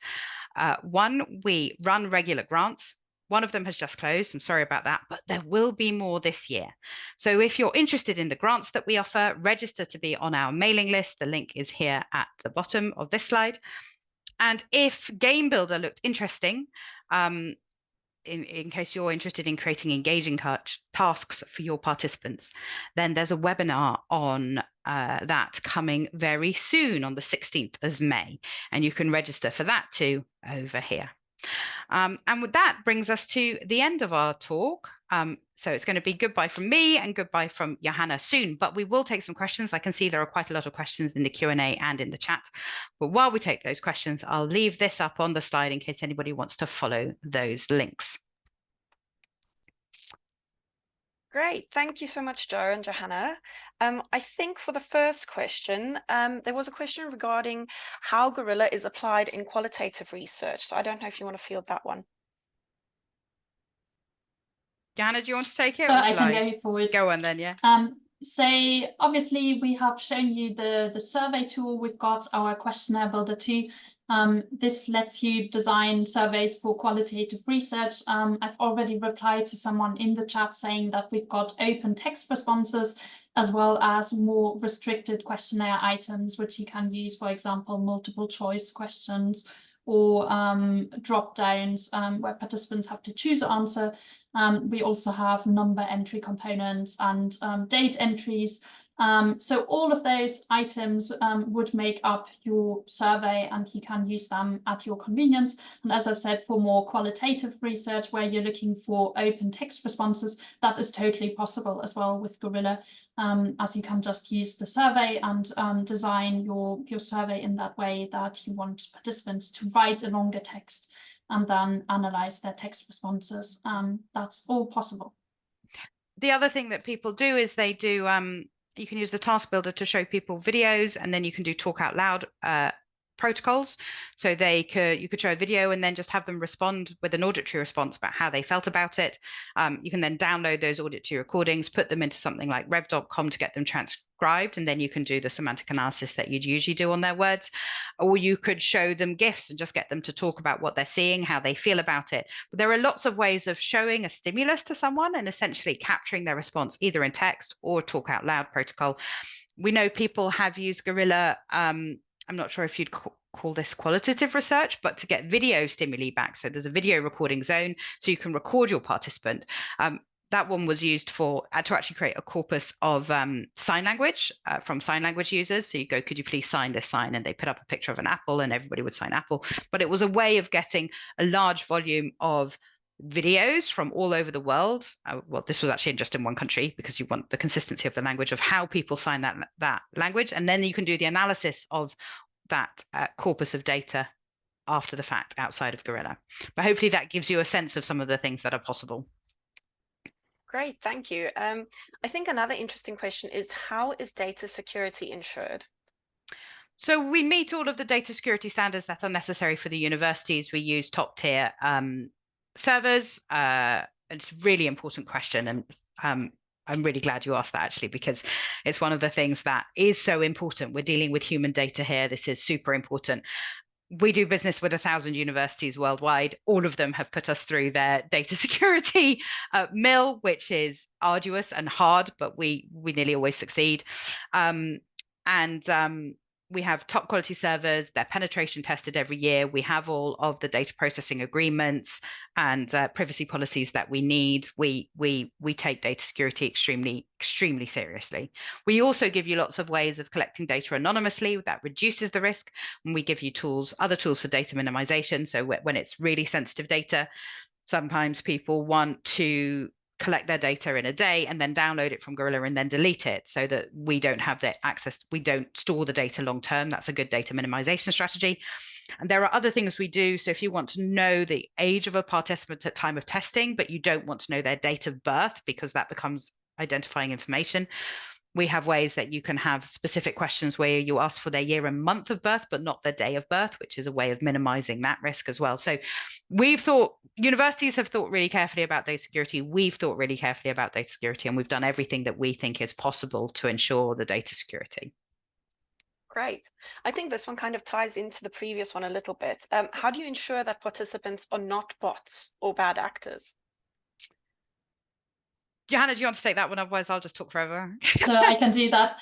One, we run regular grants. One of them has just closed. I'm sorry about that, but there will be more this year. So if you're interested in the grants that we offer, register to be on our mailing list. The link is here at the bottom of this slide. And if Game Builder looked interesting, in case you're interested in creating engaging tasks for your participants, then there's a webinar on that coming very soon on the 16th of May. And you can register for that too over here. And with that brings us to the end of our talk. So it's going to be goodbye from me and goodbye from Johanna soon, but we will take some questions. I can see there are quite a lot of questions in the Q&A and in the chat. But while we take those questions, I'll leave this up on the slide in case anybody wants to follow those links. Great, thank you so much, Joe and Johanna. I think for the first question, there was a question regarding how Gorilla is applied in qualitative research. So I don't know if you want to field that one. Johanna, do you want to take it? I can go forward. Go on then, yeah. So obviously we have shown you the survey tool. We've got our questionnaire builder too. This lets you design surveys for qualitative research. I've already replied to someone in the chat saying that we've got open text responses as well as more restricted questionnaire items, which you can use, for example, multiple choice questions or drop downs where participants have to choose an answer. We also have number entry components and date entries. So all of those items would make up your survey and you can use them at your convenience. And as I've said, for more qualitative research where you're looking for open text responses, that is totally possible as well with Gorilla, as you can just use the survey and design your survey in that way that you want participants to write a longer text and then analyze their text responses. That's all possible. The other thing that people do is they do, you can use the task builder to show people videos, and then you can do talk out loud protocols. So you could show a video and then just have them respond with an auditory response about how they felt about it. You can then download those auditory recordings, put them into something like rev.com to get them transcribed, and then you can do the semantic analysis that you'd usually do on their words. Or you could show them GIFs and just get them to talk about what they're seeing, how they feel about it. But there are lots of ways of showing a stimulus to someone and essentially capturing their response either in text or talk out loud protocol. We know people have used Gorilla. I'm not sure if you'd call this qualitative research, but to get video stimuli back. So there's a video recording zone, so you can record your participant. That one was used to actually create a corpus of sign language from sign language users. So you go, could you please sign this sign? And they put up a picture of an apple and everybody would sign apple. But it was a way of getting a large volume of videos from all over the world. Well, this was actually just in one country because you want the consistency of the language of how people sign that language. And then you can do the analysis of that corpus of data after the fact outside of Gorilla. But hopefully that gives you a sense of some of the things that are possible. Great, thank you. I think another interesting question is, how is data security ensured? So we meet all of the data security standards that are necessary for the universities. We use top tier servers. It's a really important question, and I'm really glad you asked that, actually, because it's one of the things that is so important. We're dealing with human data here. This is super important. We do business with 1,000 universities worldwide. All of them have put us through their data security mill, which is arduous and hard, but we nearly always succeed. We have top quality servers. They're penetration tested every year. We have all of the data processing agreements and privacy policies that we need. We take data security extremely seriously. We also give you lots of ways of collecting data anonymously. That reduces the risk. And we give you other tools for data minimization. So when it's really sensitive data, sometimes people want to collect their data in a day and then download it from Gorilla and then delete it, so that we don't have the access. We don't store the data long term. That's a good data minimization strategy. And there are other things we do. So if you want to know the age of a participant at time of testing, but you don't want to know their date of birth because that becomes identifying information, we have ways that you can have specific questions where you ask for their year and month of birth, but not their day of birth, which is a way of minimizing that risk as well. So universities have thought really carefully about data security. We've thought really carefully about data security, and we've done everything that we think is possible to ensure the data security. Great. I think this one kind of ties into the previous one a little bit. How do you ensure that participants are not bots or bad actors? Johanna, do you want to take that one? Otherwise, I'll just talk forever. So I can do that.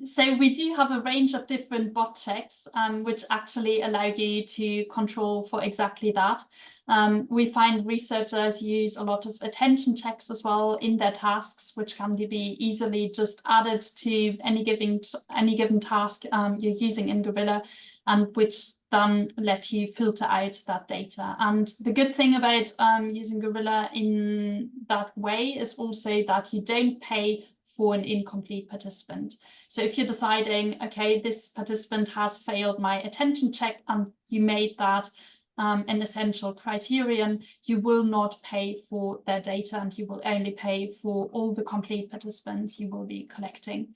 So we do have a range of different bot checks, which actually allow you to control for exactly that. We find researchers use a lot of attention checks as well in their tasks, which can be easily just added to any given task you're using in Gorilla, and which then let you filter out that data. And the good thing about using Gorilla in that way is also that you don't pay for an incomplete participant. So if you're deciding, okay, this participant has failed my attention check, and you made that an essential criterion, you will not pay for their data, and you will only pay for all the complete participants you will be collecting.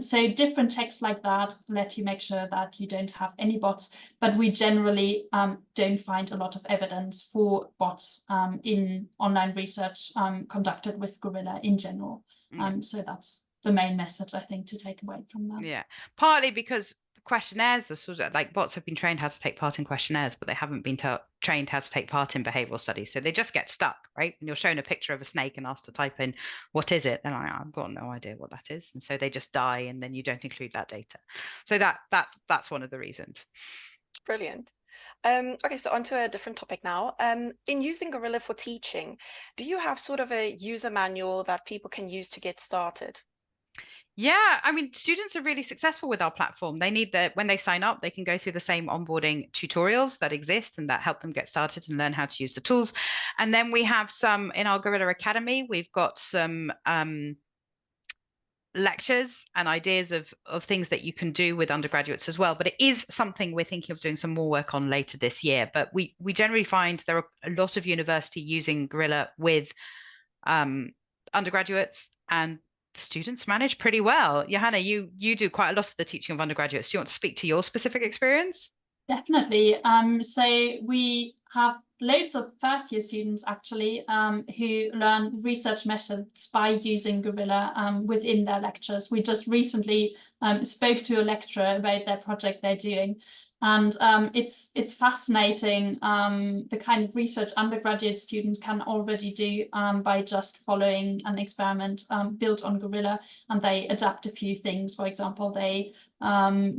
So different checks like that let you make sure that you don't have any bots, but we generally don't find a lot of evidence for bots in online research conducted with Gorilla in general. So that's the main message, I think, to take away from that. Yeah, partly because questionnaires are sort of like, bots have been trained how to take part in questionnaires, but they haven't been trained how to take part in behavioral studies. So they just get stuck, right? When you're shown a picture of a snake and asked to type in, what is it? And I've got no idea what that is. And so they just die, and then you don't include that data. So that's one of the reasons. Brilliant. Okay, so onto a different topic now. In using Gorilla for teaching, do you have sort of a user manual that people can use to get started? Yeah, I mean, students are really successful with our platform. They need when they sign up, they can go through the same onboarding tutorials that exist and that help them get started and learn how to use the tools. And then we have some in our Gorilla Academy. We've got some lectures and ideas of things that you can do with undergraduates as well. But it is something we're thinking of doing some more work on later this year. But we generally find there are a lot of university using Gorilla with undergraduates, and the students manage pretty well. Johanna, you do quite a lot of the teaching of undergraduates. Do you want to speak to your specific experience? Definitely. So we have loads of first-year students actually who learn research methods by using Gorilla within their lectures. We just recently spoke to a lecturer about their project they're doing. And it's fascinating the kind of research undergraduate students can already do by just following an experiment built on Gorilla, and they adapt a few things. For example, they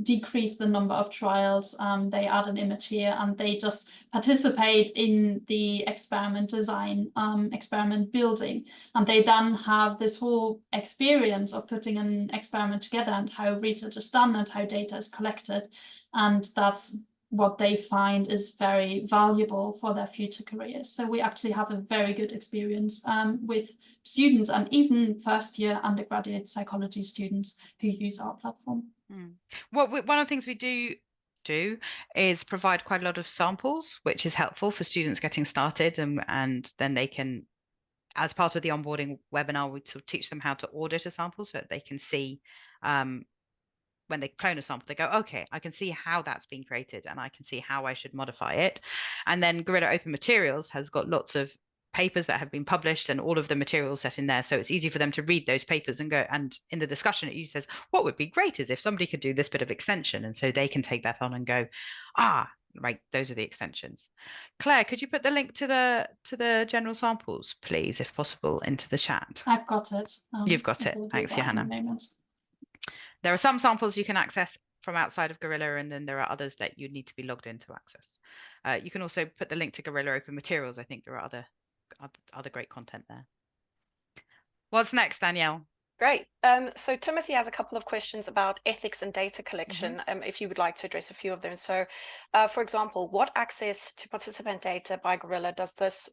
decrease the number of trials, they add an image here, and they just participate in the experiment design, experiment building. And they then have this whole experience of putting an experiment together and how research is done and how data is collected. And that's what they find is very valuable for their future careers. So we actually have a very good experience with students and even first-year undergraduate psychology students who use our platform. One of the things we do is provide quite a lot of samples, which is helpful for students getting started, and then they can, as part of the onboarding webinar, we sort of teach them how to audit a sample so that they can see when they clone a sample, they go, okay, I can see how that's been created and I can see how I should modify it. And then Gorilla Open Materials has got lots of papers that have been published and all of the materials set in there. So it's easy for them to read those papers and go, and in the discussion it says, what would be great is if somebody could do this bit of extension. And so they can take that on and go, right, those are the extensions. Claire, could you put the link to the general samples, please, if possible, into the chat? I've got it. You've got it. Thanks, Johanna. There are some samples you can access from outside of Gorilla, and then there are others that you need to be logged in to access. You can also put the link to Gorilla Open Materials. I think there are other great content there. What's next, Danielle? Great. So Timothy has a couple of questions about ethics and data collection, if you would like to address a few of them. So, for example, what access to participant data by Gorilla does this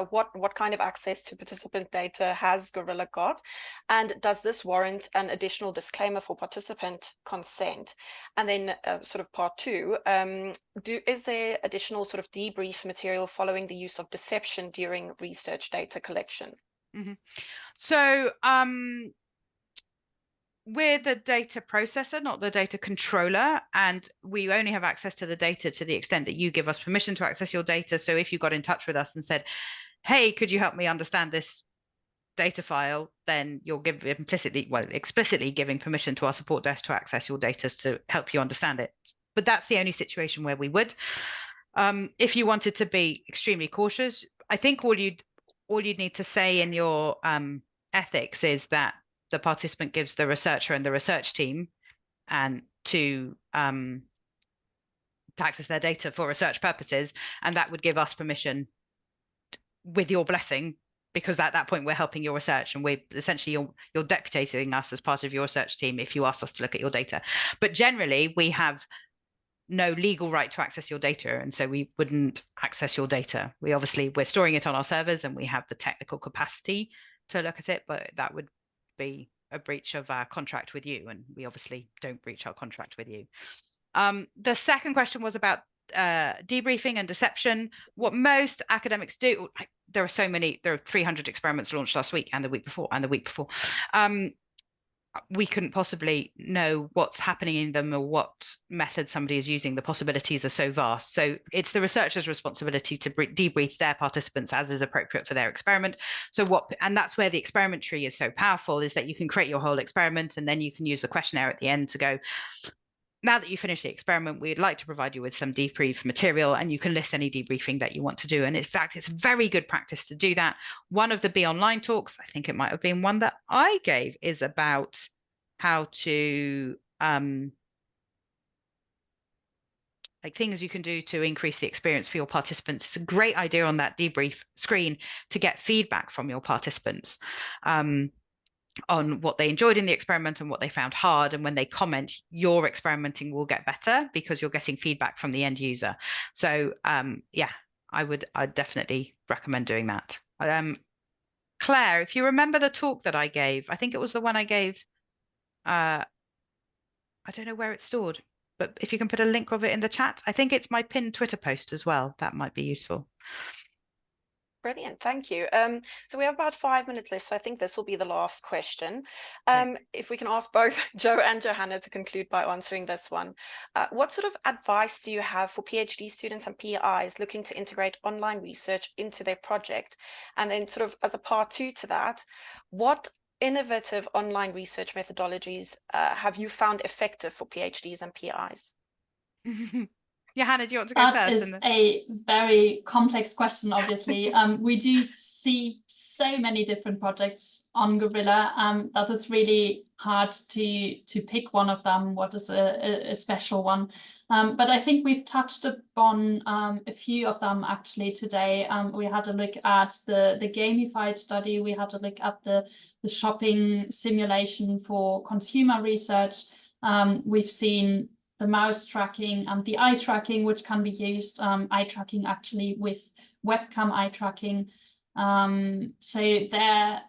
what kind of access to participant data has Gorilla got? And does this warrant an additional disclaimer for participant consent? And then sort of part two, is there additional sort of debrief material following the use of deception during research data collection? So we're the data processor, not the data controller, and we only have access to the data to the extent that you give us permission to access your data. So if you got in touch with us and said, hey, could you help me understand this data file, then you'll give explicitly giving permission to our support desk to access your data to help you understand it. But that's the only situation where we would. If you wanted to be extremely cautious, I think all you'd need to say in your ethics is that the participant gives the researcher and the research team and to access their data for research purposes, and that would give us permission with your blessing, because at that point we're helping your research, and we're essentially you're deputating us as part of your research team if you ask us to look at your data. But generally we have no legal right to access your data, and so we wouldn't access your data. We're storing it on our servers and we have the technical capacity to look at it, but that would be a breach of our contract with you, and we obviously don't breach our contract with you. The second question was about debriefing and deception. What most academics do, there are 300 experiments launched last week and the week before and the week before. We couldn't possibly know what's happening in them or what method somebody is using. The possibilities are so vast. So it's the researcher's responsibility to debrief their participants as is appropriate for their experiment. And that's where the experiment tree is so powerful, is that you can create your whole experiment and then you can use the questionnaire at the end to go, now that you finish the experiment, we'd like to provide you with some debrief material, and you can list any debriefing that you want to do. And in fact, it's very good practice to do that. One of the Be Online talks, I think it might have been one that I gave, is about how to things you can do to increase the experience for your participants. It's a great idea on that debrief screen to get feedback from your participants on what they enjoyed in the experiment and what they found hard. And when they comment, your experimenting will get better because you're getting feedback from the end user. So I'd definitely recommend doing that. Claire, if you remember the talk that I gave, I think it was the one I gave, I don't know where it's stored, but if you can put a link of it in the chat, I think it's my pinned Twitter post as well. That might be useful. Brilliant, thank you. So we have about 5 minutes left, so I think this will be the last question. If we can ask both Joe and Johanna to conclude by answering this one. What sort of advice do you have for PhD students and PIs looking to integrate online research into their project? And then sort of as a part 2 to that, what innovative online research methodologies have you found effective for PhDs and PIs? Johanna, do you want to go that first? That is a very complex question, obviously. We do see so many different projects on Gorilla that it's really hard to pick one of them, what is a special one. But I think we've touched upon a few of them actually today. We had a look at the gamified study. We had a look at the shopping simulation for consumer research. We've seen the mouse tracking and the eye tracking, which can be used, eye tracking actually with webcam eye tracking. So there are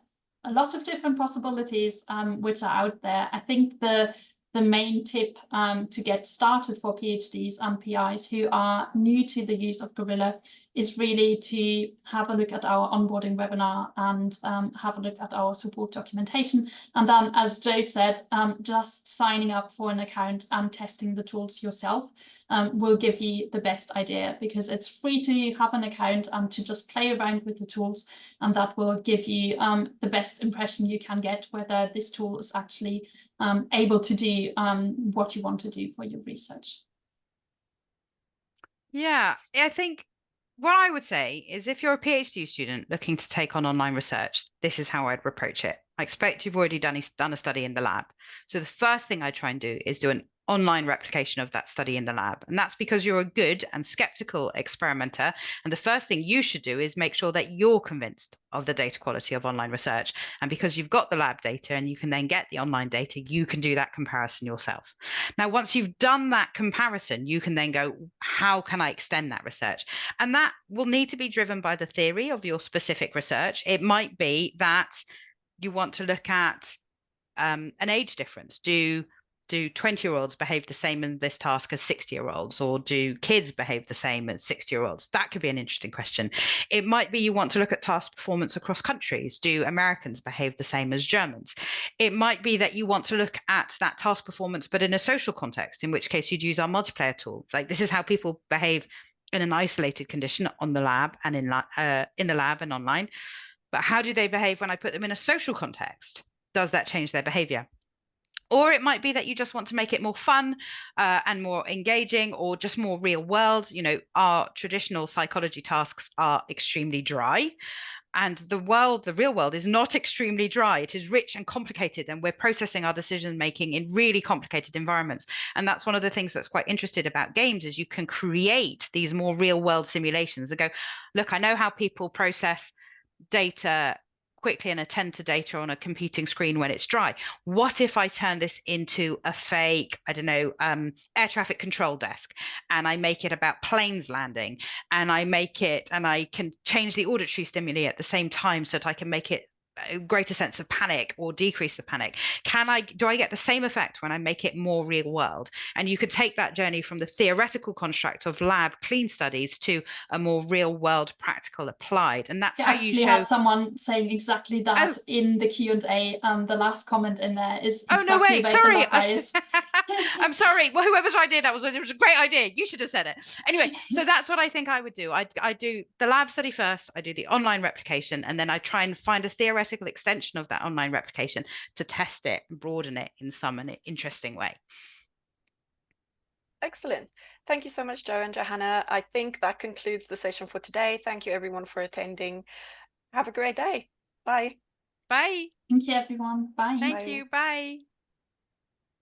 a lot of different possibilities which are out there. I think the main tip to get started for PhDs and PIs who are new to the use of Gorilla is really to have a look at our onboarding webinar and have a look at our support documentation. And then, as Joe said, just signing up for an account and testing the tools yourself will give you the best idea, because it's free to have an account and to just play around with the tools, and that will give you the best impression you can get whether this tool is actually able to do what you want to do for your research. Yeah, I think what I would say is if you're a PhD student looking to take on online research, this is how I'd approach it. I expect you've already done a study in the lab. So the first thing I try and do is do an online replication of that study in the lab. And that's because you're a good and skeptical experimenter. And the first thing you should do is make sure that you're convinced of the data quality of online research. And because you've got the lab data and you can then get the online data, you can do that comparison yourself. Now, once you've done that comparison, you can then go, how can I extend that research? And that will need to be driven by the theory of your specific research. It might be that you want to look at an age difference. Do 20-year-olds behave the same in this task as 60-year-olds, or do kids behave the same as 60-year-olds? That could be an interesting question. It might be you want to look at task performance across countries. Do Americans behave the same as Germans? It might be that you want to look at that task performance, but in a social context, in which case you'd use our multiplayer tools. Like, this is how people behave in an isolated condition on the lab and in the lab and online. But how do they behave when I put them in a social context? Does that change their behavior? Or it might be that you just want to make it more fun and more engaging, or just more real world. You know, our traditional psychology tasks are extremely dry, and the real world is not extremely dry. It is rich and complicated, and we're processing our decision making in really complicated environments. And that's one of the things that's quite interesting about games, is you can create these more real world simulations and go, look, I know how people process data quickly and attend to data on a computing screen when it's dry. What if I turn this into a fake, I don't know, air traffic control desk, and I make it about planes landing, and I can change the auditory stimuli at the same time so that I can make it a greater sense of panic or decrease the panic? Do I get the same effect when I make it more real world? And you could take that journey from the theoretical construct of lab clean studies to a more real world practical applied. And that's how you actually had someone saying exactly that in the Q&A. The last comment in there is exactly about the lab bias. I'm sorry. Well, whoever's idea that was, it was a great idea. You should have said it. Anyway, so that's what I think I would do. I do the lab study first, I do the online replication, and then I try and find a theoretical extension of that online replication to test it and broaden it in some interesting way. Excellent. Thank you so much, Joe and Johanna. I think that concludes the session for today. Thank you, everyone, for attending. Have a great day. Bye. Bye. Thank you, everyone. Bye. Thank you. Bye.